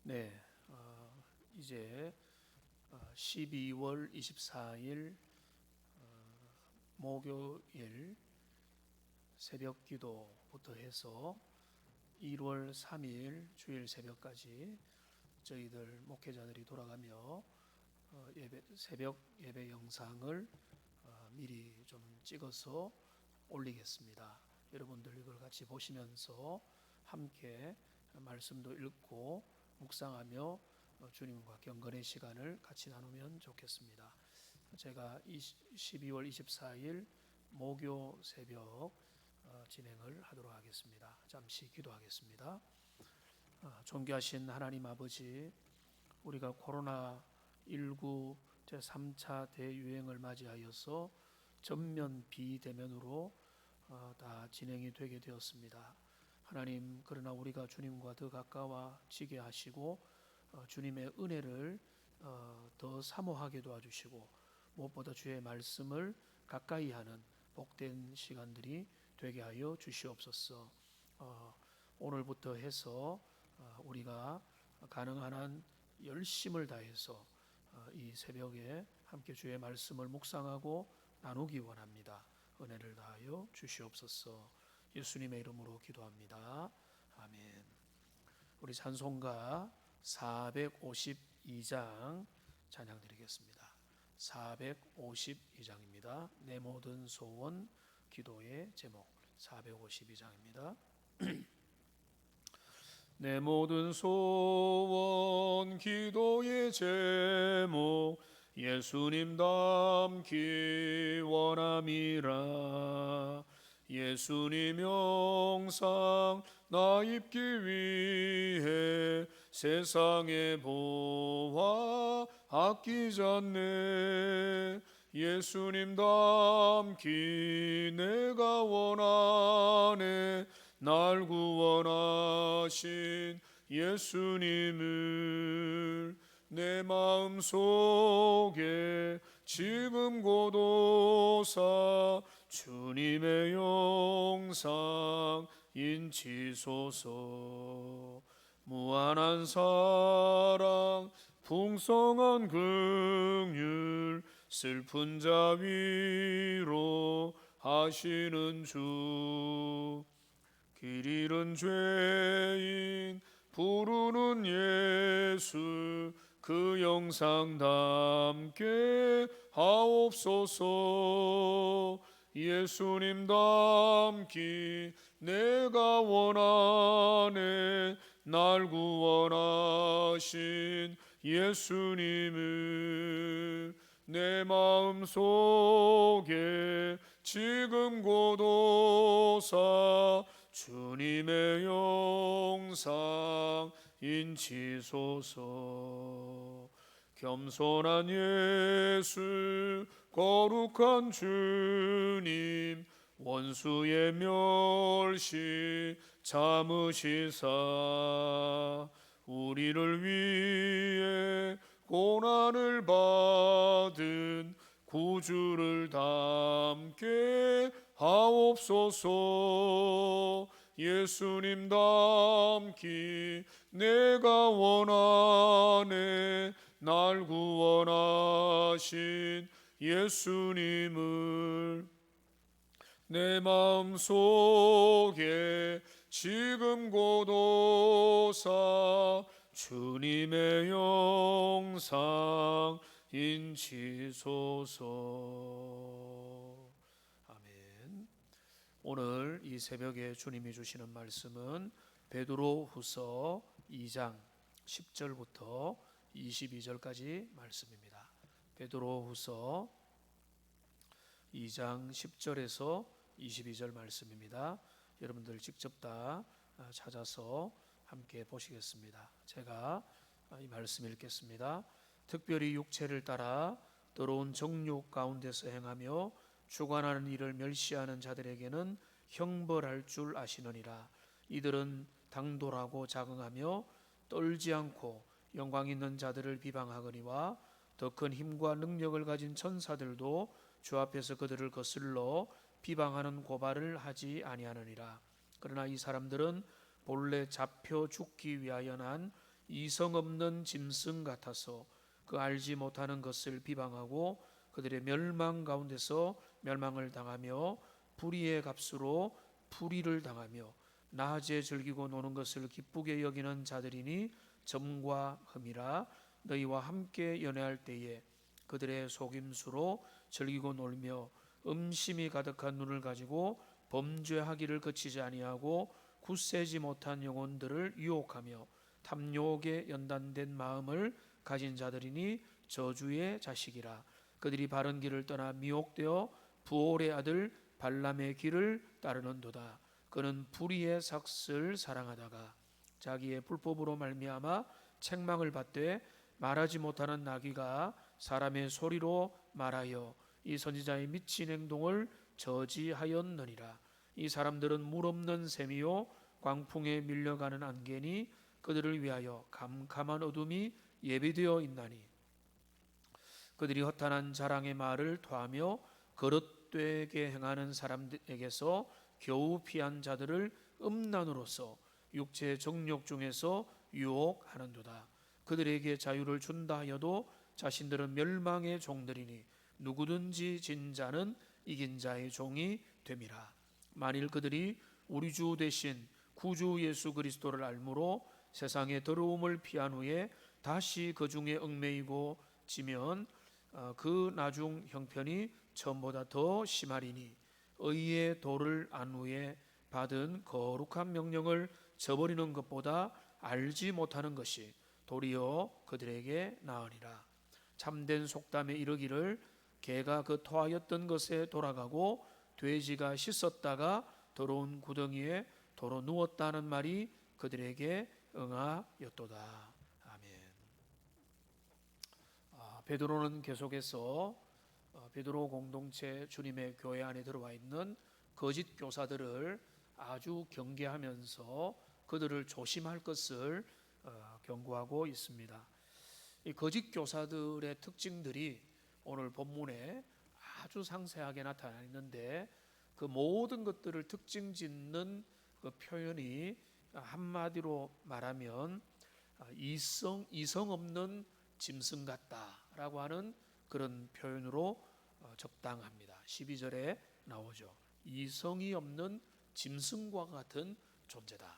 네, 이제 12월 24일 목요일 새벽 기도부터 해서 1월 3일 주일 새벽까지 저희들 목회자들이 돌아가며 새벽 예배 영상을 미리 좀 찍어서 올리겠습니다. 여러분들 이걸 같이 보시면서 함께 말씀도 읽고 묵상하며 주님과 경건의 시간을 같이 나누면 좋겠습니다. 제가 12월 24일 목요 새벽 진행을 하도록 하겠습니다. 잠시 기도하겠습니다. 존귀하신 하나님 아버지, 우리가 코로나19 제3차 대유행을 맞이하여서 전면 비대면으로 다 진행이 되게 되었습니다. 하나님, 그러나 우리가 주님과 더 가까워지게 하시고 주님의 은혜를 더 사모하게 도와주시고 무엇보다 주의 말씀을 가까이 하는 복된 시간들이 되게 하여 주시옵소서. 오늘부터 해서 우리가 가능한 한 열심을 다해서 이 새벽에 함께 주의 말씀을 묵상하고 나누기 원합니다. 은혜를 다하여 주시옵소서. 예수님의 이름으로 기도합니다. 아멘. 우리 찬송가 452장 찬양 드리겠습니다. 452장입니다. 내 모든 소원 기도의 제목 452장입니다. 내 모든 소원 기도의 제목 예수님 닮기 원함이라. 예수님 영상 나 입기 위해 세상의 보화 아끼지 않네. 예수님 닮기 내가 원하네. 날 구원하신 예수님을 내 마음속에 지금 고도사 주님의 영상 인치소서. 무한한 사랑 풍성한 긍휼 슬픈 자 위로 하시는 주. 길 잃은 죄인 부르는 예수 그 영상 담게 하옵소서. 예수님 닮기 내가 원하네. 날 구원하신 예수님을 내 마음속에 지금 고도사 주님의 영상 인치소서. 겸손한 예수 거룩한 주님 원수의 멸시 참으시사 우리를 위해 고난을 받은 구주를 담게 하옵소서. 예수님 닮기 내가 원하네. 날 구원하신 예수님을 내 마음속에 지금 고도사 주님의 영상 인치소서. 아멘. 오늘 이 새벽에 주님이 주시는 말씀은 베드로후서 2장 10절부터 22절까지 말씀입니다. 베드로후서 2장 10절에서 22절 말씀입니다. 여러분들 직접 다 찾아서 함께 보시겠습니다. 제가 이 말씀 읽겠습니다. 특별히 육체를 따라 더러운 정욕 가운데서 행하며 주관하는 일을 멸시하는 자들에게는 형벌할 줄 아시느니라. 이들은 당돌하고 자긍하며 떨지 않고 영광 있는 자들을 비방하거니와 더 큰 힘과 능력을 가진 천사들도 주 앞에서 그들을 거슬러 비방하는 고발을 하지 아니하느니라. 그러나 이 사람들은 본래 잡혀 죽기 위하여 난 이성 없는 짐승 같아서 그 알지 못하는 것을 비방하고 그들의 멸망 가운데서 멸망을 당하며 불의의 값으로 불의를 당하며 낮에 즐기고 노는 것을 기쁘게 여기는 자들이니 점과 흠이라. 너희와 함께 연애할 때에 그들의 속임수로 즐기고 놀며 음심이 가득한 눈을 가지고 범죄하기를 그치지 아니하고 굳세지 못한 영혼들을 유혹하며 탐욕에 연단된 마음을 가진 자들이니 저주의 자식이라. 그들이 바른 길을 떠나 미혹되어 부올의 아들 발람의 길을 따르는도다. 그는 불의의 삭슬 사랑하다가 자기의 불법으로 말미암아 책망을 받되 말하지 못하는 나귀가 사람의 소리로 말하여 이 선지자의 미친 행동을 저지하였느니라. 이 사람들은 물 없는 샘이요 광풍에 밀려가는 안개니 그들을 위하여 캄캄한 어둠이 예비되어 있나니 그들이 허탄한 자랑의 말을 토하며 거릇되게 행하는 사람에게서 겨우 피한 자들을 음란으로서 육체의 정욕 중에서 유혹하는도다. 그들에게 자유를 준다 하여도 자신들은 멸망의 종들이니 누구든지 진 자는 이긴 자의 종이 됨이라. 만일 그들이 우리 주 대신 구주 예수 그리스도를 알므로 세상의 더러움을 피한 후에 다시 그 중에 얽매이고 지면 그 나중 형편이 처음보다 더 심하리니 의의 도를 안 후에 받은 거룩한 명령을 저버리는 것보다 알지 못하는 것이 도리어 그들에게 나으니라. 참된 속담에 이르기를 개가 그 토하였던 것에 돌아가고 돼지가 씻었다가 더러운 구덩이에 도로 누웠다는 말이 그들에게 응하였도다. 아멘. 베드로는 계속해서 베드로 공동체 주님의 교회 안에 들어와 있는 거짓 교사들을 아주 경계하면서 그들을 조심할 것을 경고하고 있습니다. 이 거짓 교사들의 특징들이 오늘 본문에 아주 상세하게 나타나 있는데 그 모든 것들을 특징 짓는 그 표현이 한마디로 말하면 이성 없는 짐승 같다라고 하는 그런 표현으로 적당합니다. 12절에 나오죠. 이성이 없는 짐승과 같은 존재다.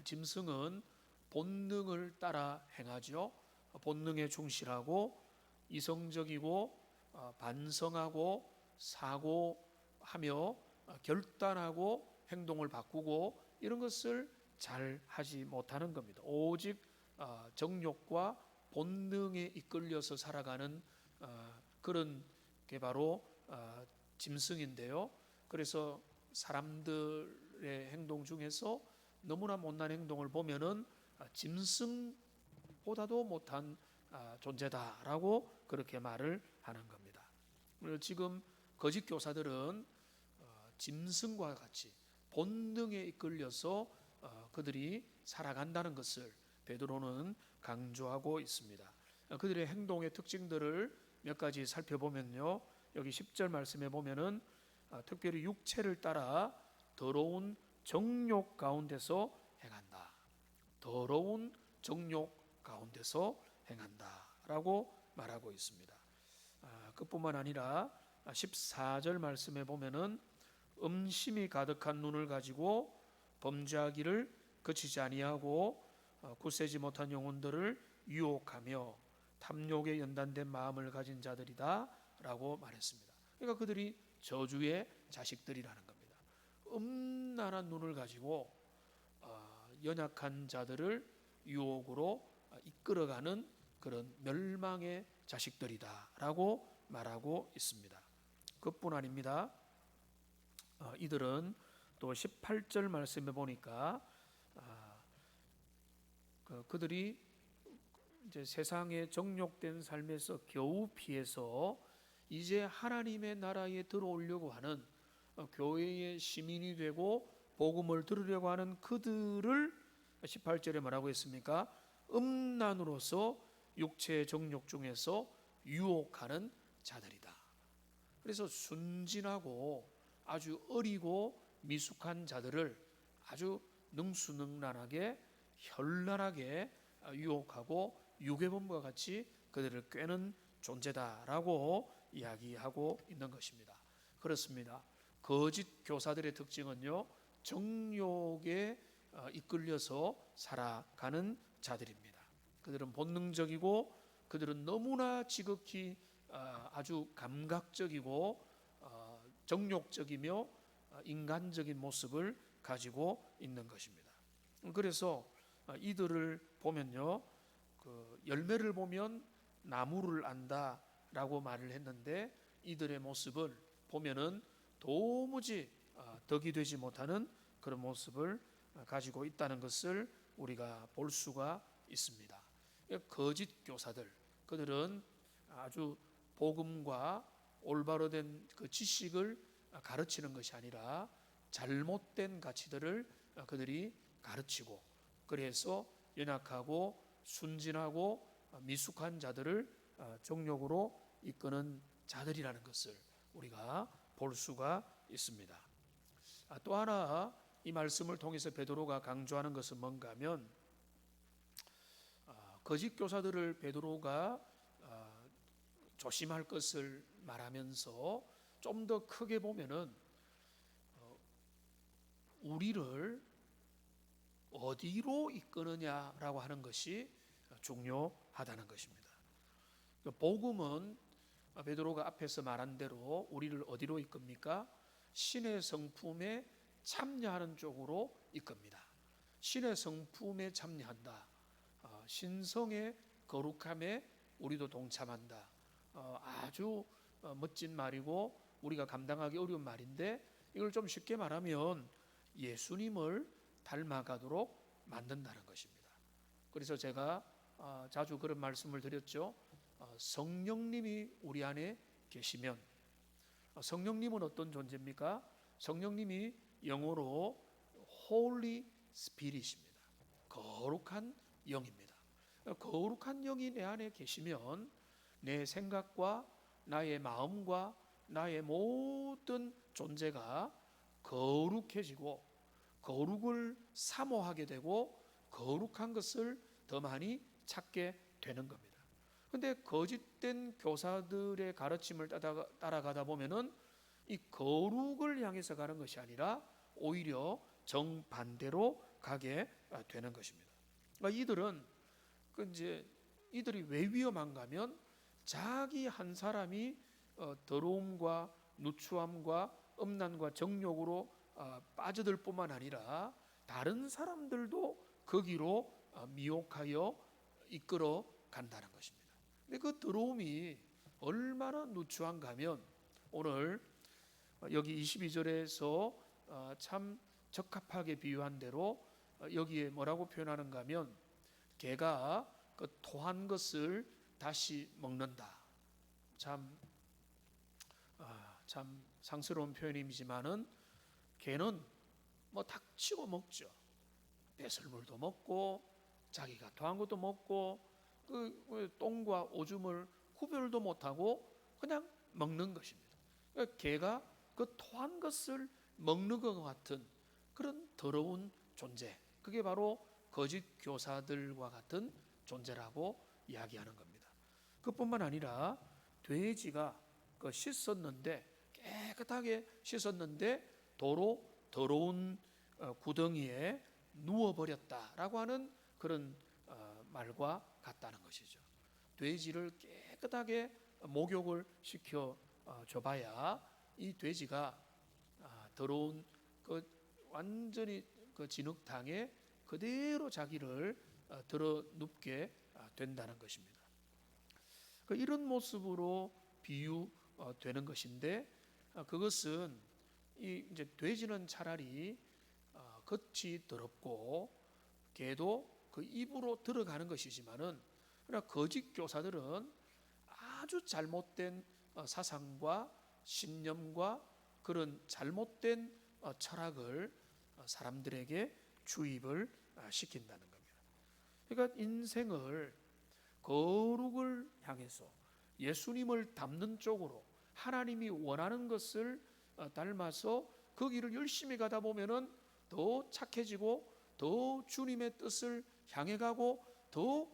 짐승은 본능을 따라 행하죠. 본능에 충실하고 이성적이고 반성하고 사고하며 결단하고 행동을 바꾸고 이런 것을 잘 하지 못하는 겁니다. 오직 정욕과 본능에 이끌려서 살아가는 그런 게 바로 짐승인데요. 그래서 사람들의 행동 중에서 너무나 못난 행동을 보면은 짐승보다도 못한 존재다라고 그렇게 말을 하는 겁니다. 지금 거짓 교사들은 짐승과 같이 본능에 이끌려서 그들이 살아간다는 것을 베드로는 강조하고 있습니다. 그들의 행동의 특징들을 몇 가지 살펴보면요. 여기 10절 말씀에 보면은 특별히 육체를 따라 더러운 정욕 가운데서 행한다. 더러운 정욕 가운데서 행한다라고 말하고 있습니다. 그뿐만 아니라 14절 말씀에 보면은 음심이 가득한 눈을 가지고 범죄하기를 그치지 아니하고 굳세지 못한 영혼들을 유혹하며 탐욕에 연단된 마음을 가진 자들이다라고 말했습니다. 그러니까 그들이 저주의 자식들이라는 겁니다. 음란한 눈을 가지고 연약한 자들을 유혹으로 이끌어가는 그런 멸망의 자식들이다라고 말하고 있습니다. 그뿐 아닙니다. 이들은 또 18절 말씀에 보니까 그들이 이제 세상의 정욕된 삶에서 겨우 피해서 이제 하나님의 나라에 들어오려고 하는 교회의 시민이 되고 복음을 들으려고 하는 그들을 18절에 뭐라고 했습니까? 음란으로서 육체의 정욕 중에서 유혹하는 자들이다. 그래서 순진하고 아주 어리고 미숙한 자들을 아주 능수능란하게 현란하게 유혹하고 유괴범과 같이 그들을 꿰는 존재다라고 이야기하고 있는 것입니다. 그렇습니다. 거짓 교사들의 특징은요, 정욕에 이끌려서 살아가는 자들입니다. 그들은 본능적이고 그들은 너무나 지극히 아주 감각적이고 정욕적이며 인간적인 모습을 가지고 있는 것입니다. 그래서 이들을 보면요, 그 열매를 보면 나무를 안다라고 말을 했는데, 이들의 모습을 보면은 도무지 덕이 되지 못하는 그런 모습을 가지고 있다는 것을 우리가 볼 수가 있습니다. 거짓 교사들, 그들은 아주 복음과 올바로 된 그 지식을 가르치는 것이 아니라 잘못된 가치들을 그들이 가르치고, 그래서 연약하고 순진하고 미숙한 자들을 정욕으로 이끄는 자들이라는 것을 우리가 볼 수가 있습니다. 또 하나 이 말씀을 통해서 베드로가 강조하는 것은 뭔가 하면, 거짓 교사들을 베드로가 조심할 것을 말하면서 좀 더 크게 보면은 우리를 어디로 이끄느냐라고 하는 것이 중요하다는 것입니다. 복음은 베드로가 앞에서 말한 대로 우리를 어디로 이끕니까? 신의 성품에 참여하는 쪽으로 이끕니다. 신의 성품에 참여한다. 신성의 거룩함에 우리도 동참한다. 아주 멋진 말이고 우리가 감당하기 어려운 말인데, 이걸 좀 쉽게 말하면 예수님을 닮아가도록 만든다는 것입니다. 그래서 제가 자주 그런 말씀을 드렸죠. 성령님이 우리 안에 계시면, 성령님은 어떤 존재입니까? 성령님이 영어로 Holy Spirit입니다. 거룩한 영입니다. 거룩한 영이 내 안에 계시면 내 생각과 나의 마음과 나의 모든 존재가 거룩해지고 거룩을 사모하게 되고 거룩한 것을 더 많이 찾게 되는 겁니다. 그런데 거짓된 교사들의 가르침을 따라가다 보면은 이 거룩을 향해서 가는 것이 아니라 오히려 정반대로 가게 되는 것입니다. 그러니까 이들이 왜 위험한가 하면, 자기 한 사람이 더러움과 누추함과 음란과 정욕으로 빠져들 뿐만 아니라 다른 사람들도 거기로 미혹하여 이끌어 간다는 것입니다. 근데 그 더러움이 얼마나 누추한가 하면, 오늘 여기 22절에서 참 적합하게 비유한 대로 여기에 뭐라고 표현하는가 하면, 개가 그 토한 것을 다시 먹는다. 참 상스러운 표현이지만은 개는 뭐 닥치고 먹죠. 배설물도 먹고 자기가 토한 것도 먹고 그 똥과 오줌을 구별도 못하고 그냥 먹는 것입니다. 그러니까 개가 그 토한 것을 먹는 것 같은 그런 더러운 존재, 그게 바로 거짓 교사들과 같은 존재라고 이야기하는 겁니다. 그뿐만 아니라 돼지가 그 깨끗하게 씻었는데 도로 더러운 구덩이에 누워버렸다라고 하는 그런 말과 같다는 것이죠. 돼지를 깨끗하게 목욕을 시켜 줘봐야 이 돼지가 더러운 그 완전히 그 진흙탕에 그대로 자기를 들어 눕게 된다는 것입니다. 이런 모습으로 비유되는 것인데, 그것은 이제 돼지는 차라리 겉이 더럽고 개도 그 입으로 들어가는 것이지만은, 그러나 거짓 교사들은 아주 잘못된 사상과 신념과 그런 잘못된 철학을 사람들에게 주입을 시킨다는 겁니다. 그러니까 인생을 거룩을 향해서 예수님을 닮는 쪽으로 하나님이 원하는 것을 닮아서 그 길을 열심히 가다 보면은 더 착해지고 더 주님의 뜻을 향해 가고 더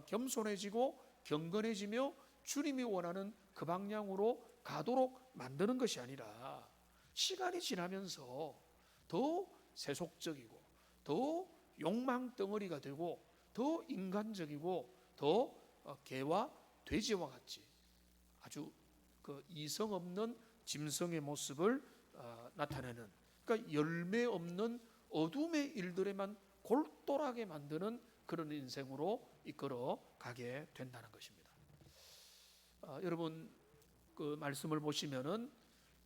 겸손해지고 경건해지며 주님이 원하는 그 방향으로 가도록 만드는 것이 아니라 시간이 지나면서 더 세속적이고 더 욕망 덩어리가 되고 더 인간적이고 더 개와 돼지와 같이 아주 그 이성 없는 짐승의 모습을 나타내는, 그러니까 열매 없는 어둠의 일들에만 골똘하게 만드는 그런 인생으로 이끌어 가게 된다는 것입니다. 여러분 그 말씀을 보시면은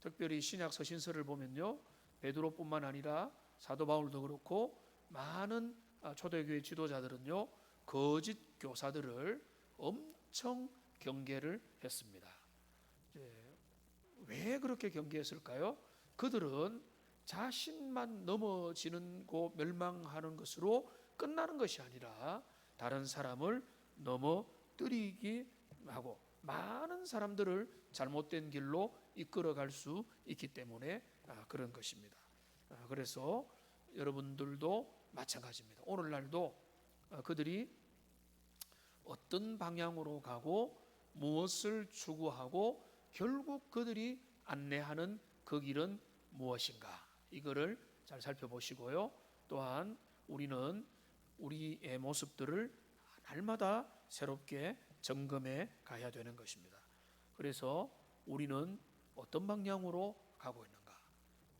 특별히 신약 서신서를 보면요, 베드로뿐만 아니라 사도 바울도 그렇고 많은 초대교회 지도자들은요 거짓 교사들을 엄청 경계를 했습니다. 왜 그렇게 경계했을까요? 그들은 자신만 넘어지는 고 멸망하는 것으로 끝나는 것이 아니라 다른 사람을 넘어뜨리기 하고 많은 사람들을 잘못된 길로 이끌어갈 수 있기 때문에 그런 것입니다. 그래서 여러분들도 마찬가지입니다. 오늘날도 그들이 어떤 방향으로 가고 무엇을 추구하고 결국 그들이 안내하는 그 길은 무엇인가, 이거를 잘 살펴보시고요. 또한 우리는 우리의 모습들을 날마다 새롭게 점검해 가야 되는 것입니다. 그래서 우리는 어떤 방향으로 가고 있는가?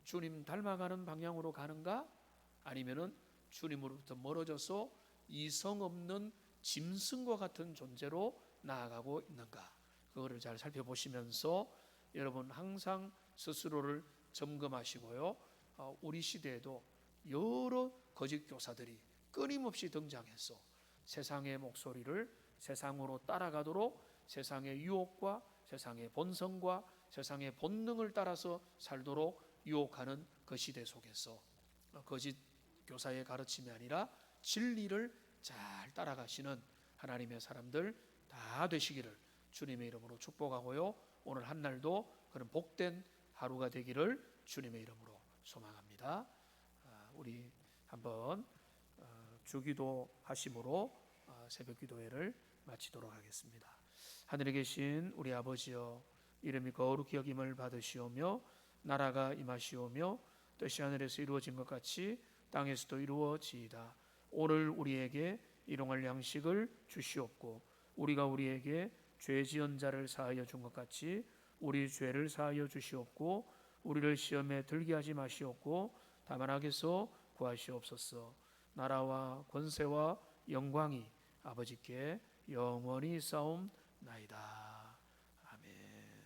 주님 닮아가는 방향으로 가는가? 아니면은 주님으로부터 멀어져서 이성 없는 짐승과 같은 존재로 나아가고 있는가? 그거를 잘 살펴보시면서 여러분 항상 스스로를 점검하시고요. 우리 시대에도 여러 거짓 교사들이 끊임없이 등장해서 세상의 목소리를 세상으로 따라가도록 세상의 유혹과 세상의 본성과 세상의 본능을 따라서 살도록 유혹하는 그 시대 속에서 거짓 교사의 가르침이 아니라 진리를 잘 따라가시는 하나님의 사람들 다 되시기를 주님의 이름으로 축복하고요. 오늘 한 날도 그런 복된 하루가 되기를 주님의 이름으로 소망합니다. 우리 한번 주기도 하심으로 새벽 기도회를 마치도록 하겠습니다. 하늘에 계신 우리 아버지여, 이름이 거룩히 여김을 받으시오며 나라가 임하시오며 뜻이 하늘에서 이루어진 것 같이 땅에서도 이루어지이다. 오늘 우리에게 일용할 양식을 주시옵고 우리가 우리에게 죄 지은 자를 사하여 준 것 같이 우리 죄를 사하여 주시옵고 우리를 시험에 들게 하지 마시옵고 다만 악에서 구하시옵소서. 나라와 권세와 영광이 아버지께 영원히 싸움나이다. 아멘.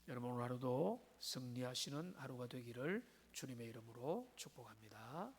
여러분 오늘 하루도 승리하시는 하루가 되기를 주님의 이름으로 축복합니다.